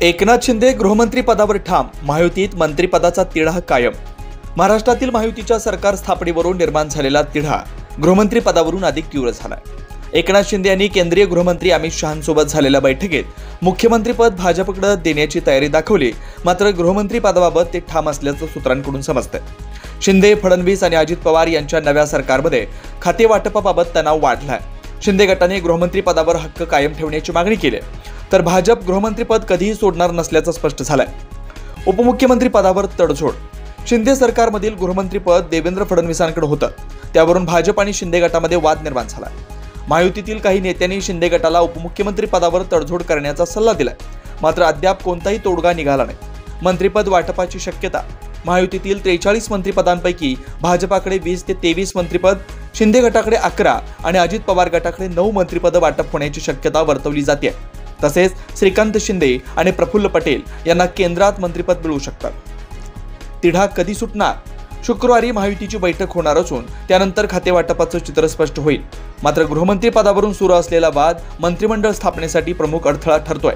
एकनाथ शिंदे गृहमंत्री पदावर ठाम, महायुतीत मंत्रिपदाचा तिढा कायम। महाराष्ट्रातील महायुतीच्या सरकार स्थापनेवरून निर्माण झालेला तिढा गृहमंत्री पदावरून अधिक तीव्र झाला। एकनाथ शिंदे यांनी केंद्रीय गृहमंत्री अमित शहांसोबत झालेल्या बैठकीत मुख्यमंत्रीपद भाजपकडे देण्याची तयारी दाखवली, मात्र गृहमंत्री पदाबाबत ते ठाम असल्याचं सूत्रांकडून समजतंय। शिंदे, फडणवीस आणि अजित पवार यांच्या नव्या सरकारमध्ये खाते वाटपाबाबत तणाव वाढलाय। शिंदे गटाने गृहमंत्री पदावर हक्क कायम ठेवण्याची मागणी केली, तर भाजप गृहमंत्रीपद कधीही सोडणार नसल्याचं स्पष्ट झालंय। उपमुख्यमंत्री पदावर तडजोड। शिंदे सरकारमधील गृहमंत्रीपद देवेंद्र फडणवीसांकडे होतं, त्यावरून भाजप आणि शिंदे गटामध्ये वाद निर्माण झाला। महायुतीतील काही नेत्यांनी शिंदे गटाला उपमुख्यमंत्री पदावर तडजोड करण्याचा सल्ला दिलाय, मात्र अद्याप कोणताही तोडगा निघाला नाही। मंत्रिपद वाटपाची शक्यता। महायुतीतील 43 मंत्रिपदांपैकी भाजपाकडे 20 ते 23 मंत्रिपद, शिंदे गटाकडे 11 आणि अजित पवार गटाकडे 9 मंत्रिपद वाटप होण्याची शक्यता वर्तवली जाते। तसेच श्रीकांत शिंदे आणि प्रफुल्ल पटेल यांना केंद्रात मंत्रिपद मिळू शकतात। तिढा कधी सुटणार? शुक्रवारी महायुतीची बैठक होणार असून त्यानंतर खाते वाटपाचं चित्र स्पष्ट होईल। मात्र गृहमंत्री पदावरून सुरू असलेला वाद मंत्रिमंडळ स्थापनेसाठी प्रमुख अडथळा ठरतोय।